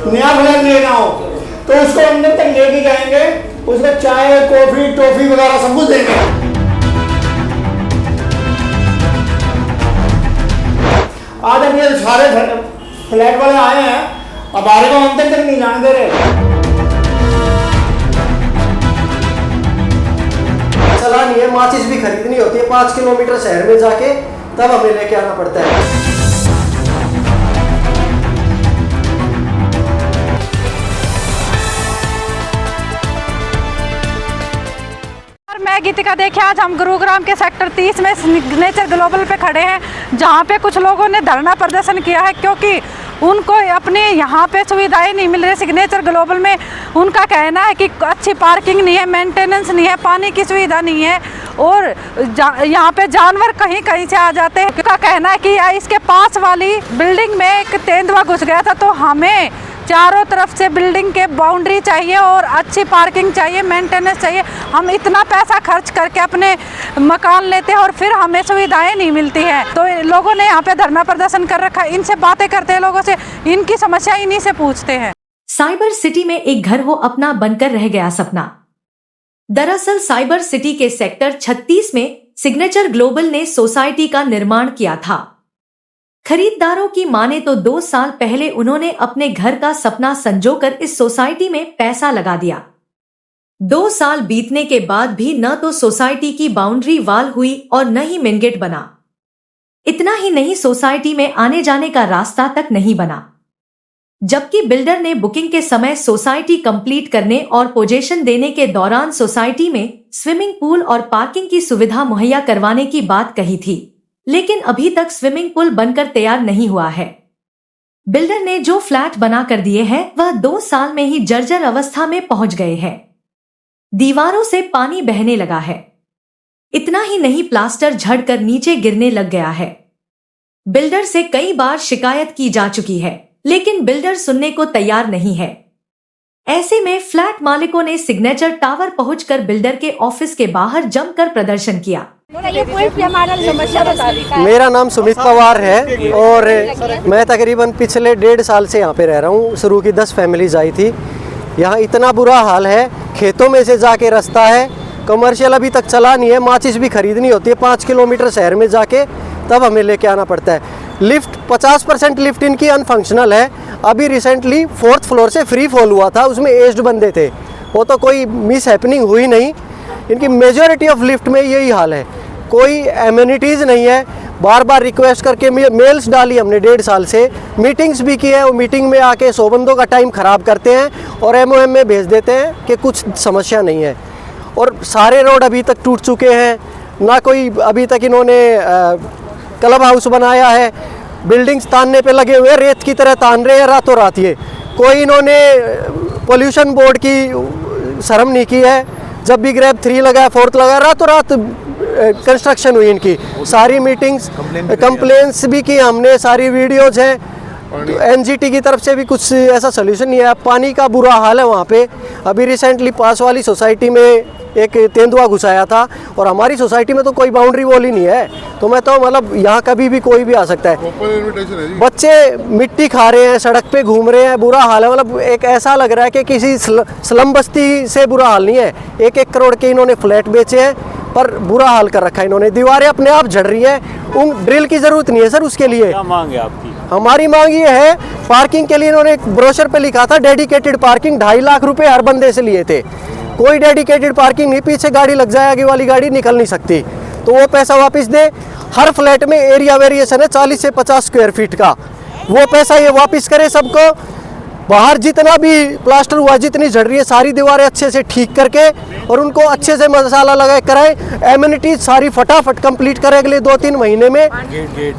नया फ्लैट लेना हो तो उसको अंदर तक लेके जाएंगे, उसको चाय कॉफी टॉफी वगैरह सब कुछ देंगे। आज अब ये सारे फ्लैट वाले आए हैं, अब हमारे को अंदर तक नहीं जाने दे रहे। चला नहीं है, माचिस भी खरीदनी होती है 5 किलोमीटर शहर में जाके, तब हमें लेके आना पड़ता है। मैं गीतिका देखिए, आज हम गुरुग्राम के सेक्टर 30 में सिग्नेचर ग्लोबल पे खड़े हैं, जहाँ पे कुछ लोगों ने धरना प्रदर्शन किया है क्योंकि उनको अपने यहाँ पे सुविधाएं नहीं मिल रही। सिग्नेचर ग्लोबल में उनका कहना है कि अच्छी पार्किंग नहीं है, मेंटेनेंस नहीं है, पानी की सुविधा नहीं है और यहाँ पे जानवर कहीं कहीं से आ जाते हैं। उनका कहना है कि इसके पास वाली बिल्डिंग में एक तेंदुआ घुस गया था, तो हमें चारों तरफ से बिल्डिंग के बाउंड्री चाहिए और अच्छी पार्किंग चाहिए, मेंटेनेंस चाहिए। हम इतना पैसा खर्च करके अपने मकान लेते हैं और फिर हमें सुविधाएं नहीं मिलती हैं। तो लोगों ने यहाँ पे धरना प्रदर्शन कर रखा है। इनसे बातें करते हैं, लोगों से इनकी समस्या इन्हीं से पूछते हैं। साइबर सिटी में एक घर हो अपना बनकर रह गया सपना। दरअसल साइबर सिटी के सेक्टर 36 में सिग्नेचर ग्लोबल ने सोसाइटी का निर्माण किया था। खरीदारों की माने तो 2 साल पहले उन्होंने अपने घर का सपना संजोकर इस सोसाइटी में पैसा लगा दिया। 2 साल बीतने के बाद भी न तो सोसाइटी की बाउंड्री वाल हुई और न ही मेन गेट बना। इतना ही नहीं, सोसाइटी में आने जाने का रास्ता तक नहीं बना। जबकि बिल्डर ने बुकिंग के समय सोसाइटी कंप्लीट करने और पोजेशन देने के दौरान सोसाइटी में स्विमिंग पूल और पार्किंग की सुविधा मुहैया करवाने की बात कही थी, लेकिन अभी तक स्विमिंग पूल बनकर तैयार नहीं हुआ है। बिल्डर ने जो फ्लैट बना कर दिए हैं वह 2 साल में ही जर्जर अवस्था में पहुंच गए हैं। दीवारों से पानी बहने लगा है। इतना ही नहीं, प्लास्टर झड़कर नीचे गिरने लग गया है। बिल्डर से कई बार शिकायत की जा चुकी है, लेकिन बिल्डर सुनने को तैयार नहीं है। ऐसे में फ्लैट मालिकों ने सिग्नेचर टावर पहुंचकर बिल्डर के ऑफिस के बाहर जमकर प्रदर्शन किया। मेरा नाम सुमित पवार है और मैं तकरीबन पिछले 1.5 साल से यहाँ पे रह रहा हूँ। शुरू की 10 फैमिलीज आई थी। यहाँ इतना बुरा हाल है, खेतों में से जाके रास्ता है, कमर्शियल अभी तक चला नहीं है, माचिस भी खरीदनी होती है 5 किलोमीटर शहर में जाके, तब हमें लेके आना पड़ता है। लिफ्ट 50% लिफ्ट इनकी अनफंक्शनल है। अभी रिसेंटली 4th फ्लोर से फ्री फॉल हुआ था, उसमें एज्ड बंदे थे, वो तो कोई मिस हैपनिंग हुई नहीं। इनकी मेजॉरिटी ऑफ लिफ्ट में यही हाल है, कोई एम्यूनिटीज़ नहीं है। बार बार रिक्वेस्ट करके मेल्स डाली हमने 1.5 साल से, मीटिंग्स भी की है। वो मीटिंग में आके 100 बंदों का टाइम ख़राब करते हैं और MOM में भेज देते हैं कि कुछ समस्या नहीं है। और सारे रोड अभी तक टूट चुके हैं, ना कोई अभी तक इन्होंने क्लब हाउस बनाया है। बिल्डिंग्स तानने पे लगे हुए, रेत की तरह तान रहे हैं रातों रात। ये कोई इन्होंने पोल्यूशन बोर्ड की शर्म नहीं की है। जब भी ग्रैब 3 लगा, 4th लगा, रातों रात कंस्ट्रक्शन हुई इनकी। सारी मीटिंग्स, कंप्लेंट्स भी की हमने, सारी वीडियोज हैं। तो NGT की तरफ से भी कुछ ऐसा सोल्यूशन नहीं है। पानी का बुरा हाल है वहाँ पे। अभी रिसेंटली पास वाली सोसाइटी में एक तेंदुआ घुसाया था और हमारी सोसाइटी में तो कोई बाउंड्री वॉल ही नहीं है। तो मैं तो मतलब यहाँ कभी भी कोई भी आ सकता है। बच्चे मिट्टी खा रहे हैं, सड़क पे घूम रहे हैं, बुरा हाल है। मतलब एक ऐसा लग रहा है कि किसी स्लम बस्ती से बुरा हाल नहीं है। 1-1 करोड़ के इन्होंने फ्लैट बेचे हैं, पर बुरा हाल कर रखा है इन्होंने। दीवारें अपने आप झड़ रही है। उन ड्रिल की जरूरत नहीं है सर उसके लिए। क्या मांग है आपकी? हमारी मांग ये है, पार्किंग के लिए इन्होंने एक ब्रोशर पे लिखा था डेडिकेटेड पार्किंग, 2.5 लाख रुपए हर बंदे से लिए थे। कोई डेडिकेटेड पार्किंग नहीं, पीछे गाड़ी लग जाए, आगे वाली गाड़ी निकल नहीं सकती। तो वो पैसा वापस दे। हर फ्लैट में एरिया वेरिएशन है 40 से 50 स्क्वायर फीट का, वो पैसा ये वापस करे सबको। बाहर जितना भी प्लास्टर हुआ, जितनी झड़ रही है, सारी दीवारें अच्छे से ठीक करके और उनको अच्छे से मसाला लगा कराए। एम्यूनिटीज सारी फटाफट कंप्लीट करें अगले 2-3 महीने में।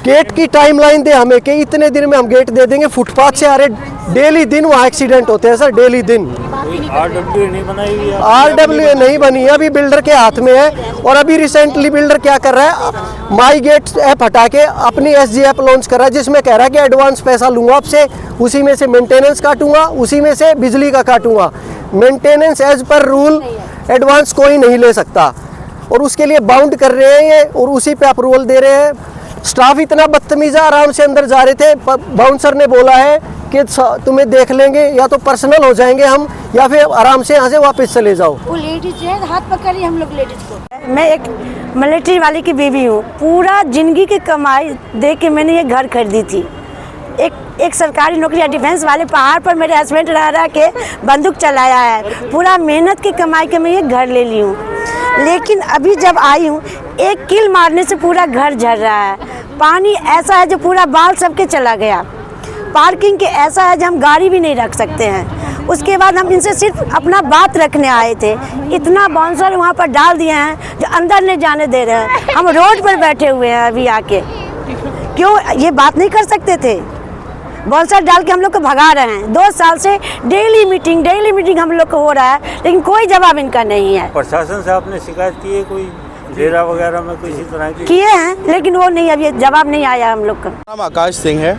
गेट की टाइमलाइन दे हमें कि इतने दिन में हम गेट दे देंगे। फुटपाथ से आ रहे डेली दिन वहाँ एक्सीडेंट होते हैं सर, डेली दिन। RWA नहीं बनाई हुई है? RWA नहीं बनी है, अभी बिल्डर के हाथ में है। और अभी रिसेंटली बिल्डर क्या कर रहा है, माई गेट ऐप हटा के अपनी SG ऐप लॉन्च कर रहा है, जिसमें कह रहा है कि एडवांस पैसा लूंगा आपसे, उसी में से मेंटेनेंस काटूंगा, उसी में से बिजली का काटूंगा। Maintenance as per rule advance कोई नहीं ले सकता और उसके लिए बाउंड कर रहे हैं ये, और उसी पे अप्रूवल दे रहे हैं। स्टाफ इतना बदतमीज है, आराम से अंदर जा रहे थे। बाउंसर ने बोला है कि तुम्हें देख लेंगे, या तो पर्सनल हो जाएंगे हम, या फिर आराम से यहाँ से वापस चले जाओ। वो लेडीज है, हाथ पकड़ी हम लोग लेडीज को। मैं एक मिलिट्री वाले की बीवी हूँ। पूरा जिंदगी की कमाई दे के मैंने ये घर खरीदी थी। एक सरकारी नौकरी, डिफेंस वाले पहाड़ पर मेरे हस्बैंड रह के बंदूक चलाया है। पूरा मेहनत की कमाई के मैं ये घर ले ली हूँ। लेकिन अभी जब आई हूँ, एक कील मारने से पूरा घर झड़ रहा है। पानी ऐसा है जो पूरा बाल सबके चला गया। पार्किंग के ऐसा है जो हम गाड़ी भी नहीं रख सकते हैं। उसके बाद हम इनसे सिर्फ अपना बात रखने आए थे। इतना बाउंसर वहाँ पर डाल दिए हैं जो अंदर नहीं जाने दे रहे हैं। हम रोड पर बैठे हुए हैं अभी आके। क्यों ये बात नहीं कर सकते थे? बाउंसर डाल के हम लोग को भगा रहे हैं। 2 साल से डेली मीटिंग हम लोग को हो रहा है, लेकिन कोई जवाब इनका नहीं है। प्रशासन से आपने शिकायत की है कोई डेरा वगैरह में किसी तरह की? किए हैं, लेकिन वो नहीं, अभी जवाब नहीं आया हम लोग का। नाम आकाश सिंह है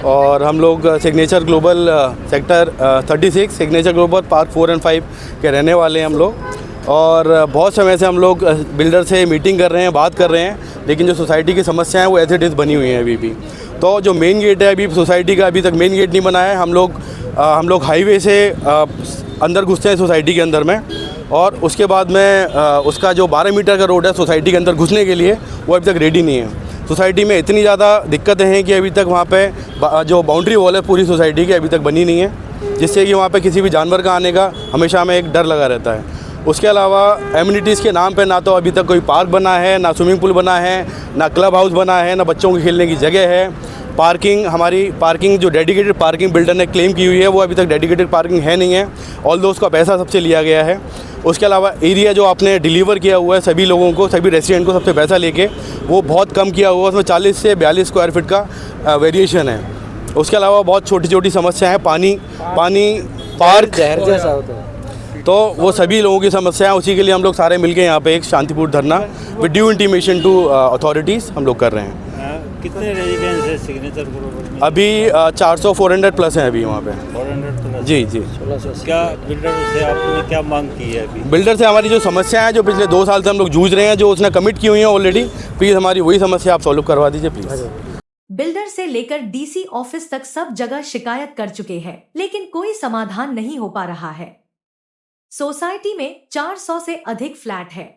और हम लोग signature global sector 36 signature global park 4 और 5 के रहने वाले हैं हम लोग। और बहुत समय से हम लोग बिल्डर से मीटिंग कर रहे हैं, बात कर रहे हैं, लेकिन जो सोसाइटी की समस्याएं हैं वो एज इट इज़ बनी हुई हैं अभी भी। तो जो मेन गेट है अभी सोसाइटी का, अभी तक मेन गेट नहीं बना है। हम लोग हाईवे से अंदर घुसते हैं सोसाइटी के अंदर में, और उसके बाद में उसका जो 12 मीटर का रोड है सोसाइटी के अंदर घुसने के लिए, वो अभी तक रेडी नहीं है। सोसाइटी में इतनी ज़्यादा दिक्कतें हैं कि अभी तक वहाँ पे जो बाउंड्री वॉल है पूरी सोसाइटी की अभी तक बनी नहीं है, जिससे कि वहाँ पे किसी भी जानवर का आने का हमेशा हमें एक डर लगा रहता है। उसके अलावा एमिनिटीज़ के नाम पे ना तो अभी तक कोई पार्क बना है, ना स्विमिंग पूल बना है, ना क्लब हाउस बना है, ना बच्चों के खेलने की जगह है। हमारी पार्किंग जो डेडिकेटेड पार्किंग बिल्डर ने क्लेम की हुई है वो अभी तक डेडिकेटेड पार्किंग है नहीं है, ऑल्दो उसका पैसा सबसे लिया गया है। उसके अलावा एरिया जो आपने डिलीवर किया हुआ है सभी लोगों को, सभी रेसिडेंट को सबसे पैसा लेके, वो बहुत कम किया हुआ है। उसमें 40 से 42 स्क्वायर फीट का वेरिएशन है। उसके अलावा बहुत छोटी छोटी समस्या है, पानी पार्क जैसा होता है। तो वो सभी लोगों की समस्या है। उसी के लिए हम लोग सारे मिलके यहाँ पे एक शांतिपूर्ण धरना with due intimation to authorities हम लोग कर रहे हैं। कितने रेजिडेंट्स है सिग्नेचर ग्लोबल में? अभी 400-400 प्लस हैं अभी वहाँ पे। 400 प्लस? जी। क्या बिल्डर से आपने क्या मांग की है अभी? बिल्डर से हमारी जो समस्या है, जो पिछले 2 साल से हम लोग जूझ रहे हैं, जो उसने कमिट की हुई है ऑलरेडी, प्लीज़ हमारी वही समस्या आप सॉल्व करवा दीजिए प्लीज़। बिल्डर से लेकर डीसी ऑफिस तक सब जगह शिकायत कर चुके हैं, लेकिन कोई समाधान नहीं हो पा रहा है। सोसाइटी में 400 से अधिक फ्लैट है,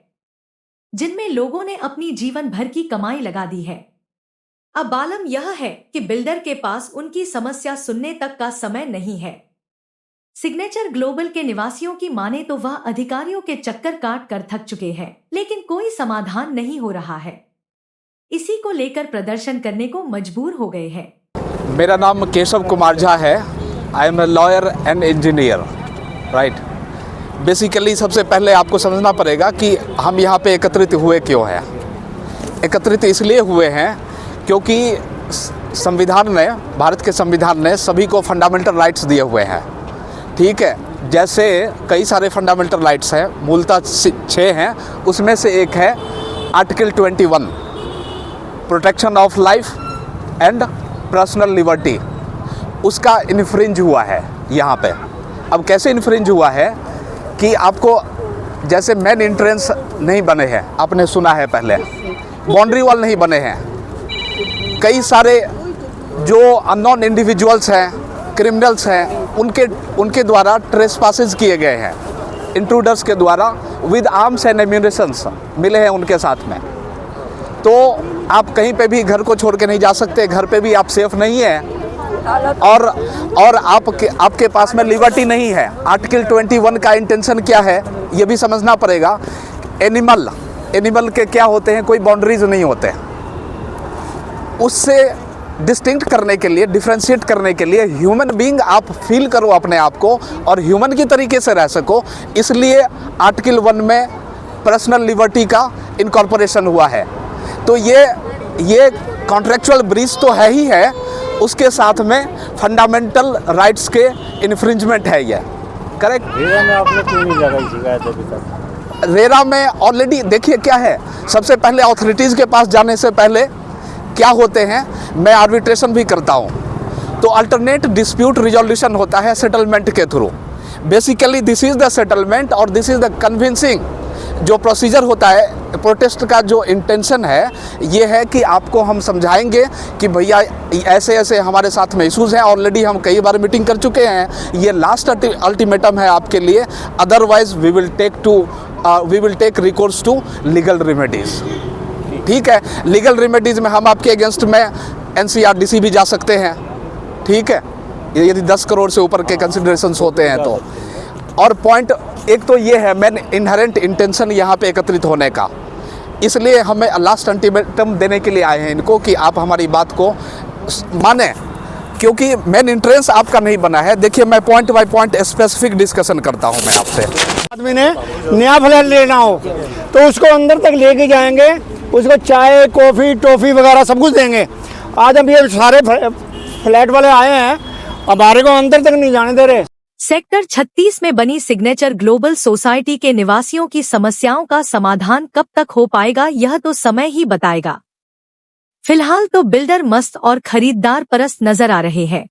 जिनमें लोगों ने अपनी जीवन भर की कमाई लगा दी है। अब आलम यह है कि बिल्डर के पास उनकी समस्या सुनने तक का समय नहीं है। सिग्नेचर ग्लोबल के निवासियों की माने तो वह अधिकारियों के चक्कर काट कर थक चुके हैं, लेकिन कोई समाधान नहीं हो रहा है। इसी को लेकर प्रदर्शन करने को मजबूर हो गए हैं। मेरा नाम केशव कुमार झा है। I am a lawyer and engineer, right. Basically सबसे पहले आपको समझना पड़ेगा कि हम यहाँ पे एकत्रित हुए क्यों हैं। एकत्रित इसलिए हुए हैं क्योंकि संविधान ने, भारत के संविधान ने सभी को फंडामेंटल राइट्स दिए हुए हैं, ठीक है। जैसे कई सारे फंडामेंटल राइट्स हैं, मूलतः 6 हैं, उसमें से एक है article 21, protection of life and personal liberty. उसका इन्फ्रिंज हुआ है यहाँ पे। अब कैसे इन्फ्रिंज हुआ है कि आपको जैसे मेन एंट्रेंस नहीं बने हैं, आपने सुना है पहले, बाउंड्री वॉल नहीं बने हैं, कई सारे जो अननोन इंडिविजुअल्स हैं, क्रिमिनल्स हैं, उनके द्वारा ट्रेसपासेस किए गए हैं, इंट्रूडर्स के द्वारा विद आर्म्स एंड एम्यूनिशंस मिले हैं उनके साथ में। तो आप कहीं पे भी घर को छोड़ के नहीं जा सकते, घर पे भी आप सेफ नहीं हैं, और आपके पास में लिबर्टी नहीं है। आर्टिकल 21 का इंटेंशन क्या है ये भी समझना पड़ेगा। एनिमल के क्या होते हैं, कोई बाउंड्रीज नहीं होते। उससे डिस्टिंक्ट करने के लिए, डिफ्रेंशिएट करने के लिए ह्यूमन बीइंग आप फील करो अपने आप को और ह्यूमन की तरीके से रह सको, इसलिए आर्टिकल 1 में पर्सनल लिबर्टी का इनकॉर्पोरेशन हुआ है। तो ये कॉन्ट्रेक्चुअल ब्रीच तो है ही है, उसके साथ में फंडामेंटल राइट्स के इन्फ्रिंजमेंट है ये, करेक्ट। रेरा में आपने क्यों नहीं लगाई शिकायत अभी तक? रेरा में ऑलरेडी देखिए क्या है, सबसे पहले अथॉरिटीज़ के पास जाने से पहले क्या होते हैं, मैं आर्बिट्रेशन भी करता हूँ, तो अल्टरनेट डिस्प्यूट रिजोल्यूशन होता है सेटलमेंट के through. Basically this is the settlement और दिस इज़ द कन्विंसिंग जो प्रोसीजर होता है प्रोटेस्ट का, जो इंटेंशन है ये है कि आपको हम समझाएंगे कि भैया ऐसे ऐसे हमारे साथ में इशूज़ हैं, ऑलरेडी हम कई बार मीटिंग कर चुके हैं, ये लास्ट अल्टीमेटम है आपके लिए, otherwise we will take recourse to legal remedies. ठीक है, लीगल रेमेडीज़ में हम आपके अगेंस्ट में NCRDC भी जा सकते हैं। ठीक है, यदि 10 करोड़ से ऊपर के कंसिडरेशंस होते हैं तो। और पॉइंट एक तो ये है मेन इनहेरेंट इंटेंशन यहाँ पे एकत्रित होने का, इसलिए हमें लास्ट अल्टीमेटम देने के लिए आए हैं इनको कि आप हमारी बात को माने, क्योंकि मेन इंट्रेंस आपका नहीं बना है। देखिए मैं point by point specific discussion करता हूँ मैं आपसे। आदमी ने नया फ्लैट लेना हो तो उसको अंदर तक लेके जाएंगे, उसको चाय कॉफ़ी टॉफ़ी वगैरह सब कुछ देंगे। आज हम ये सारे फ्लैट वाले आए हैं, हमारे को अंदर तक नहीं जाने दे रहे। सेक्टर 36 में बनी सिग्नेचर ग्लोबल सोसाइटी के निवासियों की समस्याओं का समाधान कब तक हो पाएगा यह तो समय ही बताएगा। फिलहाल तो बिल्डर मस्त और खरीदार परस्त नजर आ रहे हैं।